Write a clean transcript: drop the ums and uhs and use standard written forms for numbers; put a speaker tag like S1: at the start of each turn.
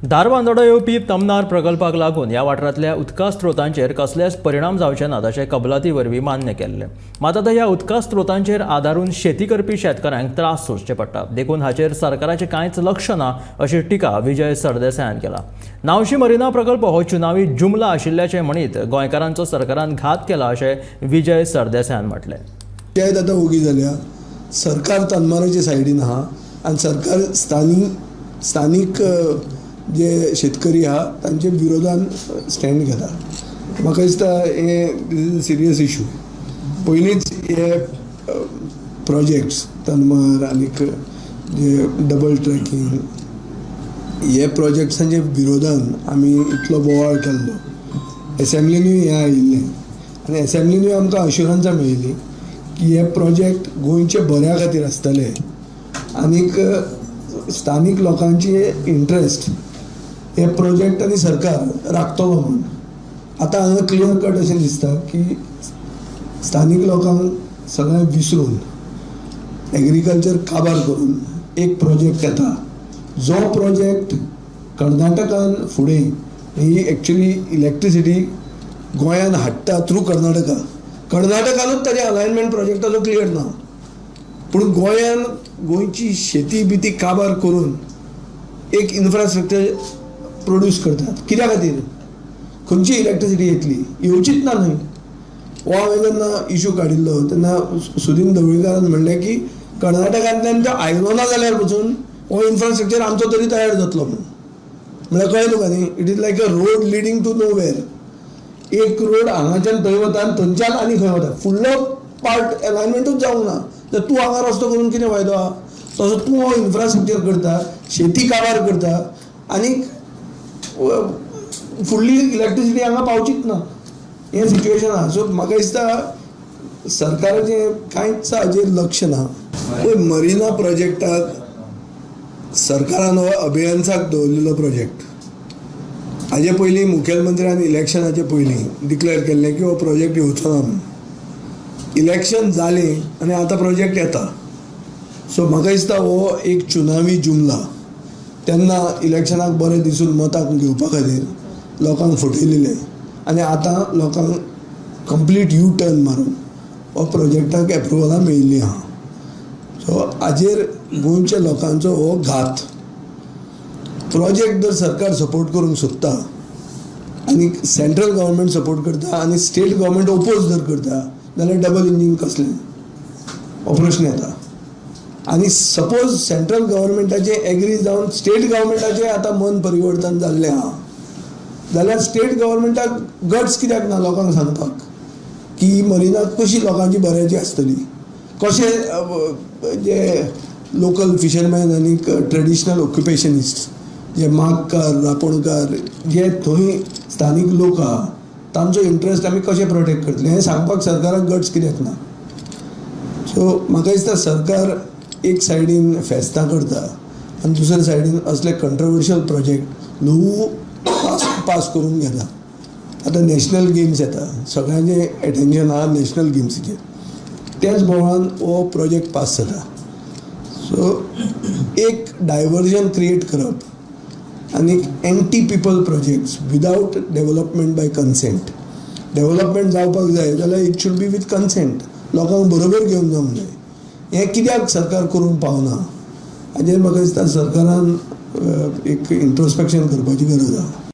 S1: धारबांदोडा येवपी तमनार प्रकल्पाक लागून ह्या वाठारांतल्या उदका स्त्रोतांचेर कसलेच परिणाम जावचे नात अशें कबलाती वरवीं मान्य केल्लें. मात आतां ह्या उदका स्त्रोतांचेर आदारून शेती करपी शेतकारांक त्रास सोंसचे पडटा. देखून हाचेर सरकाराचें कांयच लक्ष ना अशी टिका विजय सरदेसायान केला. नावशी मरिना प्रकल्प हो चुनावी जुमला आशिल्ल्याचें म्हणीत गोंयकारांचो सरकारान घात केला अशें विजय सरदेसायान म्हटलें.
S2: पंचायत आतां उगी जाल्या, सरकार तनमाराच्या सायडीन आहा आनी सरकार स्थानीक जे शेतकरी आहा तांचे विरोधान स्टँड घेता. म्हाका दिसता हे सिरियस इशू. पयलींच हे प्रोजेक्ट्स तनमार आनीक जे डबल ट्रॅकिंग हे प्रोजेक्ट्सांच्या विरोधान आमी इतलो बोवाळ केल्लो. एसेंब्लीनूय हें आयिल्लें आनी एसेंब्लीनूय आमकां अश्युरन्सां मेळिल्ली की हे प्रोजेक्ट गोंयचे बऱ्या खातीर आसतले आनीक स्थानीक लोकांचे इंट्रस्ट हे प्रोजेक्ट आनी सरकार राखतलो म्हणून. आतां हांगा क्लियर कट अशें दिसता की स्थानीक लोकांक सगळें विसरून एग्रीकल्चर काबार करून एक प्रोजेक्ट येता जो प्रोजेक्ट कर्नाटकान फुडें ही एक्चुली इलेक्ट्रिसिटी गोंयान हाडटा थ्रू कर्नाटकानूच ताजे अलायनमेंट प्रोजेक्टाचो क्लियर ना. पूण गोंयान गोंयची शेती बिती काबार करून एक इन्फ्रास्ट्रक्चर प्रोड्यूस करतात. कित्या खातीर? खंयची इलेक्ट्रिसिटी येतली? येवचीच ना न्हय. हो हांवें जेन्ना इशू काडिल्लो तेन्ना सुदीन ढवळीकारान म्हणलें की कर्नाटकांतल्यान तो आयलो ना जाल्यार पसून हो इन्फ्रास्ट्रक्चर आमचो तरी तयार जातलो म्हणून. म्हळ्यार कळ्ळें तुका न्ही? It is like a road leading to nowhere. एक रोड हांगाच्यान थंय वता आनी थंयच्यान आनी खंय वता. फुडलो पार्ट अलायनमेंटूच जावंक ना. तर तूं हांगा रस्तो करून कितें फायदो आहा? तसो तूं हो इन्फ्रास्ट्रक्चर करता, शेती काबार करता आनीक फुडली इलेक्ट्रिसिटी हांगा पावचीच ना. हें सिच्युएशन आहा. सो म्हाका दिसता सरकाराचें कांयच हाजेर लक्ष ना. मरिना प्रोजेक्टाक सरकारान हो अभियान्साक दवरलेलो प्रोजेक्ट. हाजे पयलीं मुखेलमंत्र्यान इलेक्शनाचे पयलीं डिक्लेअर केल्लें की हो प्रोजेक्ट येवचो ना म्हणून. इलेक्शन जालें आनी आतां प्रोजेक्ट येता. सो म्हाका दिसता हो एक चुनावी जुमला. तेन्ना इलेक्शनाक बरें दिसून मतांक घेवपा खातीर लोकांक फटयलेले आनी आतां लोकांक कंप्लीट यू टर्न मारून हो प्रोजेक्टाक एप्रुवलां मेळिल्लीं आहा. सो हाजेर गोंयच्या लोकांचो हो घात. प्रोजेक्ट जर सरकार सपोर्ट करूंक सोदता आनी सेंट्रल गव्हर्मेंट सपोर्ट करता आनी स्टेट गव्हर्मेंट ओपोज जर करता जाल्यार डबल इंजीन कसलें हो प्रश्न येता. आनी सपोज सेंट्रल गव्हर्मेंटाचें एग्री जावन स्टेट गव्हर्मेंटाचें आतां मन परिवर्तन जाल्लें आहा जाल्यार स्टेट गव्हर्मेंटाक गट्स कित्याक ना लोकांक सांगपाक की मरिना कशी लोकांची बऱ्याची आसतली. कशें जे लोकल फिशरमॅन आनी ट्रेडिशनल ऑक्युपेशनिस्ट जे मागकार रापणकार जे थंय स्थानीक लोक आहा तांचो इंट्रस्ट आमी कशें प्रोटेक्ट करतले हें सांगपाक सरकाराक गट्स कित्याक ना. सो म्हाका दिसता सरकार एक सायडीन फेस्तां करता आनी दुसरे सायडीन असले कंट्रोवर्शियल प्रोजेक्ट ल्हवू पास करून घेता. आतां नॅशनल गेम्स येता, सगळ्यांचें एटेन्शन आहा नॅशनल गेम्सीचेर. त्याच बोवाळान हो प्रोजेक्ट पास जाता. सो एक डायवर्जन क्रिएट करप आनी anti people projects without development by consent. Development जावपाक जाय जाल्यार it should be with consent. लोकांक बरोबर घेवन जावंक जाय. हें कित्याक सरकार करूंक पावना हाजेर म्हाका दिसता सरकारान एक इंट्रोस्पेक्शन करपाची गरज आहा.